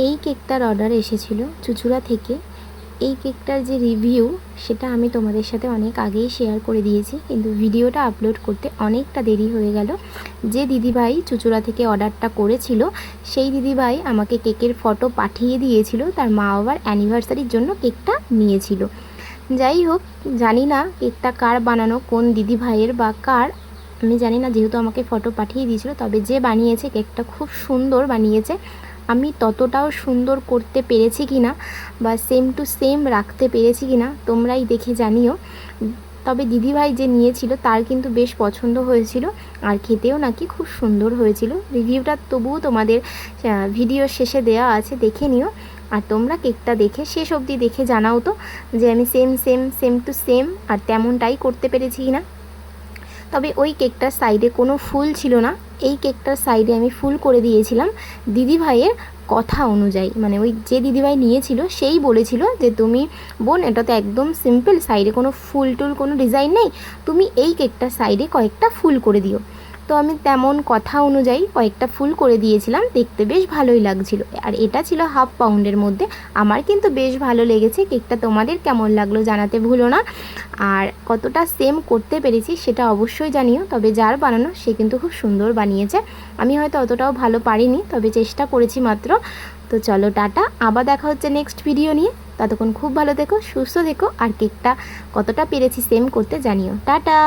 এই কেকটার অর্ডার এসেছিল চুঁচুড়া থেকে। এই কেকটার যে রিভিউ সেটা আমি তোমাদের সাথে অনেক আগেই শেয়ার করে দিয়েছি, কিন্তু ভিডিওটা আপলোড করতে অনেকটা দেরি হয়ে গেল। যে দিদিভাই চুঁচুড়া থেকে অর্ডারটা করেছিল সেই দিদিভাই আমাকে কেকের ফটো পাঠিয়ে দিয়েছিল, তার মা বাবার অ্যানিভার্সারির জন্য কেকটা নিয়েছিল। যাই হোক, জানি না কেকটা কার বানানো, কোন দিদিভাইয়ের বা কার আমি জানি না, যেহেতু আমাকে ফটো পাঠিয়ে দিয়েছিল। তবে যে বানিয়েছে কেকটা খুব সুন্দর বানিয়েছে। আমি ততটাও সুন্দর করতে পেরেছি কিনা বা সেম টু সেম রাখতে পেরেছি কিনা তোমরাই দেখে জানিও। তবে দিদিভাই যে নিয়েছিল তার কিন্তু বেশ পছন্দ হয়েছিল, আর খেতেও নাকি খুব সুন্দর হয়েছিল। রিভিউটা তবুও তোমাদের ভিডিওর শেষে দেওয়া আছে, দেখে নিও। আর তোমরা কেকটা দেখে শেষ অবধি দেখে জানাও তো যে আমি সেম টু সেম আর তেমনটাই করতে পেরেছি কিনা। তবে ওই কেকটার সাইডে কোনো ফুল ছিল না, এই কেকটার সাইডে আমি ফুল করে দিয়েছিলাম দিদিভাইয়ের কথা অনুযায়ী। মানে ওই যে দিদিভাই নিয়েছিল সেই বলেছিল যে তুমি বোন এটা তো একদম সিম্পল, সাইডে কোনো ফুল টুল কোনো ডিজাইন নেই, তুমি এই কেকটার সাইডে কয়েকটা ফুল করে দিও। তো আমি তেমন কথা অনুযায়ী কয়েকটা ফুল করে দিয়েছিলাম, দেখতে বেশ ভালোই লাগছিল। আর এটা ছিল 1/2 পাউন্ডের মধ্যে। আমার কিন্তু বেশ ভালো লেগেছে কেকটা, তোমাদের কেমন লাগলো জানাতে ভুলো না। আর কতটা সেম করতে পেরেছি সেটা অবশ্যই জানিও। তবে যার বানানো সে কিন্তু খুব সুন্দর বানিয়েছে, আমি হয়তো অতটাও ভালো পারিনি, তবে চেষ্টা করেছি মাত্র। তো চলো টাটা, আবার দেখা হচ্ছে নেক্সট ভিডিও নিয়ে। ততক্ষণ খুব ভালো থেকো, সুস্থ থেকো, আর কেকটা কতটা পেরেছি সেম করতে জানিও। টাটা।